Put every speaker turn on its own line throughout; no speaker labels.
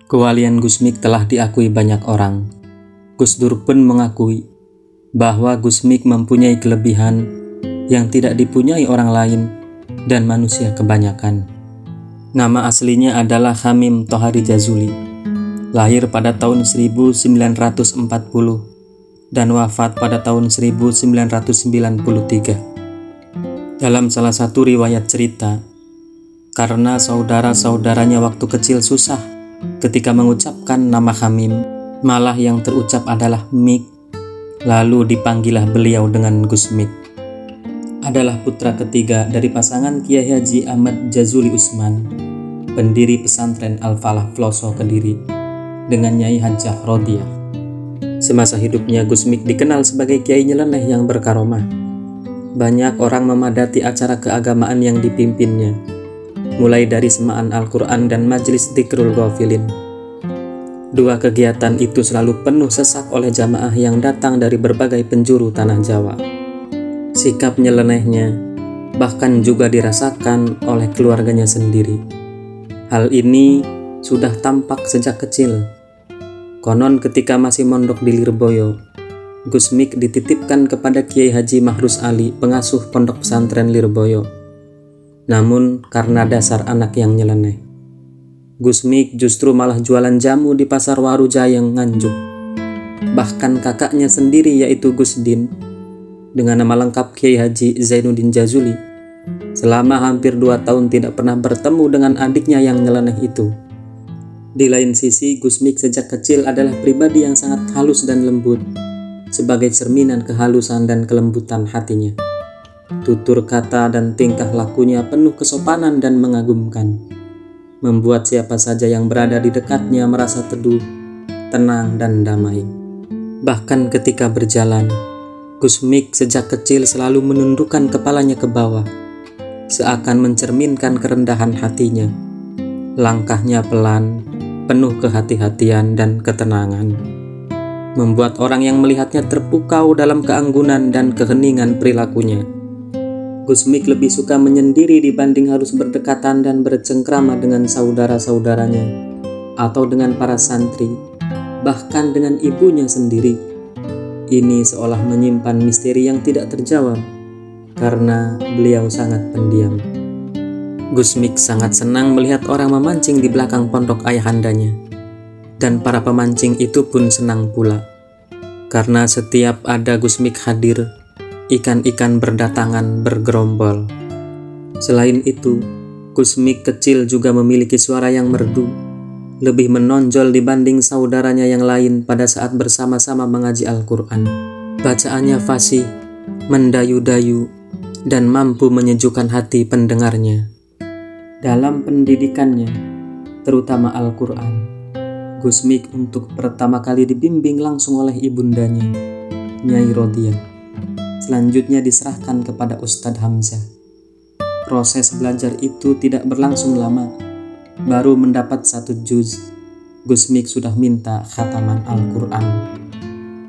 Kewalian Gusmik telah diakui banyak orang. Gus Dur pun mengakui bahwa Gusmik mempunyai kelebihan yang tidak dipunyai orang lain dan manusia kebanyakan. Nama aslinya adalah Hamim Tohari Jazuli. Lahir pada tahun 1940 dan wafat pada tahun 1993. Dalam salah satu riwayat cerita, karena saudara-saudaranya waktu kecil susah ketika mengucapkan nama Hamim, malah yang terucap adalah Mik, lalu dipanggilah beliau dengan Gusmik. Adalah putra ketiga dari pasangan Kiai Haji Ahmad Jazuli Usman, pendiri pesantren Al-Falah Ploso Kediri, dengan Nyai Hajah Rodiah. Semasa hidupnya Gusmik dikenal sebagai kiai nyeleneh yang berkaromah. Banyak orang memadati acara keagamaan yang dipimpinnya, mulai dari semaan Al-Quran dan majelis Dzikrul Ghafilin. Dua kegiatan itu selalu penuh sesak oleh jamaah yang datang dari berbagai penjuru tanah Jawa. Sikap nyelenehnya bahkan juga dirasakan oleh keluarganya sendiri. Hal ini sudah tampak sejak kecil. Konon ketika masih mondok di Lirboyo, Gusmik dititipkan kepada Kiai Haji Mahrus Ali, pengasuh pondok pesantren Lirboyo. Namun karena dasar anak yang nyeleneh, Gusmik justru malah jualan jamu di pasar Waru Jayeng, Nganjuk. Bahkan kakaknya sendiri yaitu Gusdin, dengan nama lengkap Kiai Haji Zainuddin Jazuli, selama hampir 2 tahun tidak pernah bertemu dengan adiknya yang nyeleneh itu. Di lain sisi, Gusmik sejak kecil adalah pribadi yang sangat halus dan lembut, sebagai cerminan kehalusan dan kelembutan hatinya. Tutur kata dan tingkah lakunya penuh kesopanan dan mengagumkan, membuat siapa saja yang berada di dekatnya merasa teduh, tenang, dan damai. Bahkan ketika berjalan, Gusmik sejak kecil selalu menundukkan kepalanya ke bawah, seakan mencerminkan kerendahan hatinya. Langkahnya pelan, penuh kehati-hatian dan ketenangan, membuat orang yang melihatnya terpukau dalam keanggunan dan keheningan perilakunya. Gusmik lebih suka menyendiri dibanding harus berdekatan dan bercengkrama dengan saudara-saudaranya atau dengan para santri, bahkan dengan ibunya sendiri. Ini seolah menyimpan misteri yang tidak terjawab karena beliau sangat pendiam. Gusmik sangat senang melihat orang memancing di belakang pondok ayahandanya, dan para pemancing itu pun senang pula, karena setiap ada Gusmik hadir, ikan-ikan berdatangan bergerombol. Selain itu, Gusmik kecil juga memiliki suara yang merdu, lebih menonjol dibanding saudaranya yang lain pada saat bersama-sama mengaji Al-Quran. Bacaannya fasih, mendayu-dayu, dan mampu menyejukkan hati pendengarnya. Dalam pendidikannya, terutama Al-Quran, Gusmik untuk pertama kali dibimbing langsung oleh ibundanya, Nyai Rodiah. Selanjutnya diserahkan kepada Ustadz Hamzah. Proses belajar itu tidak berlangsung lama. Baru mendapat 1 juz, Gusmik sudah minta khataman Al-Quran.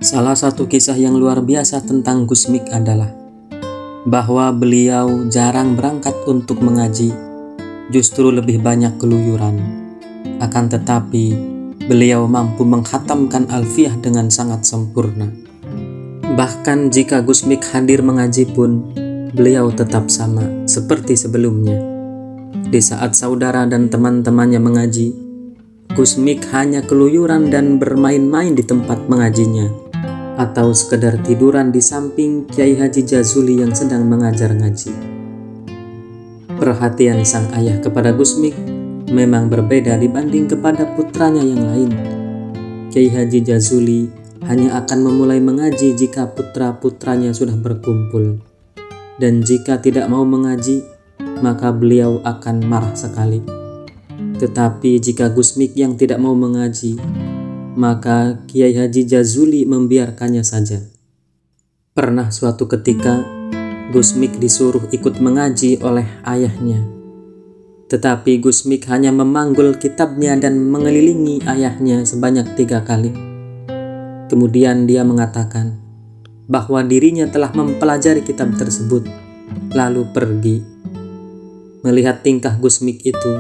Salah satu kisah yang luar biasa tentang Gusmik adalah bahwa beliau jarang berangkat untuk mengaji, justru lebih banyak keluyuran. Akan tetapi, beliau mampu menghatamkan Alfiyah dengan sangat sempurna. Bahkan jika Gusmik hadir mengaji pun, beliau tetap sama seperti sebelumnya. Di saat saudara dan teman-temannya mengaji, Gusmik hanya keluyuran dan bermain-main di tempat mengajinya, atau sekedar tiduran di samping Kiai Haji Jazuli yang sedang mengajar ngaji. Perhatian sang ayah kepada Gusmik memang berbeda dibanding kepada putranya yang lain. Kiai Haji Jazuli hanya akan memulai mengaji jika putra-putranya sudah berkumpul, dan jika tidak mau mengaji, maka beliau akan marah sekali. Tetapi jika Gusmik yang tidak mau mengaji, maka Kiai Haji Jazuli membiarkannya saja. Pernah suatu ketika, Gusmik disuruh ikut mengaji oleh ayahnya. Tetapi Gusmik hanya memanggul kitabnya dan mengelilingi ayahnya sebanyak 3 kali. Kemudian dia mengatakan bahwa dirinya telah mempelajari kitab tersebut, lalu pergi. Melihat tingkah Gusmik itu,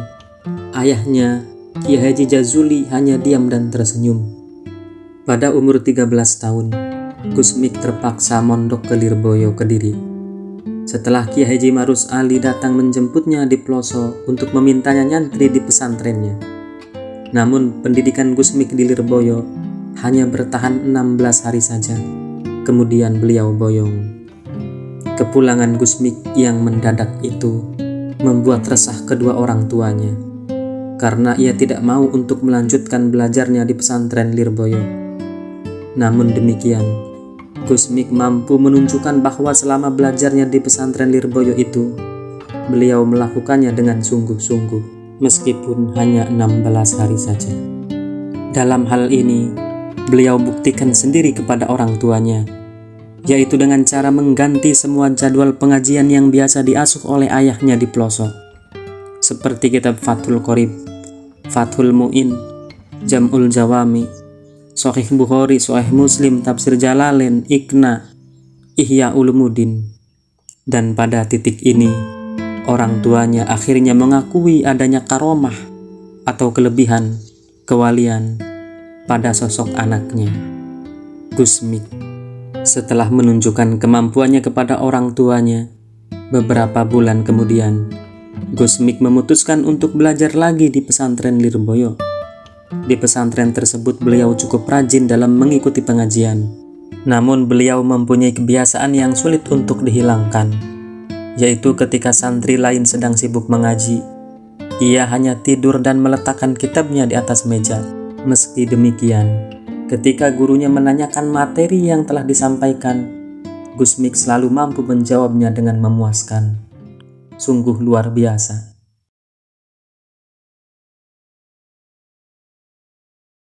ayahnya Kiai Haji Jazuli hanya diam dan tersenyum. Pada umur 13 tahun, Gus Mik terpaksa mondok ke Lirboyo, Kediri. Setelah Kiai Haji Marus Ali datang menjemputnya di Ploso untuk memintanya nyantri di pesantrennya. Namun pendidikan Gus Mik di Lirboyo hanya bertahan 16 hari saja. Kemudian beliau boyong. Kepulangan Gus Mik yang mendadak itu membuat resah kedua orang tuanya, karena ia tidak mau untuk melanjutkan belajarnya di pesantren Lirboyo. Namun demikian, Gus Mik mampu menunjukkan bahwa selama belajarnya di pesantren Lirboyo itu, beliau melakukannya dengan sungguh-sungguh, meskipun hanya 16 hari saja. Dalam hal ini, beliau buktikan sendiri kepada orang tuanya, yaitu dengan cara mengganti semua jadwal pengajian yang biasa diasuh oleh ayahnya di pelosok, seperti kitab Fathul Qorib, Fathul Mu'in, Jam'ul Jawami, Sahih Bukhari, Sahih Muslim, Tafsir Jalalain, Iqna, Ihya Ulumuddin. Dan pada titik ini, orang tuanya akhirnya mengakui adanya karomah atau kelebihan, kewalian pada sosok anaknya, Gus Mik. Setelah menunjukkan kemampuannya kepada orang tuanya, beberapa bulan kemudian, Gus Mik memutuskan untuk belajar lagi di pesantren Lirboyo. Di pesantren tersebut beliau cukup rajin dalam mengikuti pengajian. Namun beliau mempunyai kebiasaan yang sulit untuk dihilangkan, yaitu ketika santri lain sedang sibuk mengaji, ia hanya tidur dan meletakkan kitabnya di atas meja. Meski demikian, ketika gurunya menanyakan materi yang telah disampaikan, Gus Mik selalu mampu menjawabnya dengan memuaskan. Sungguh luar biasa.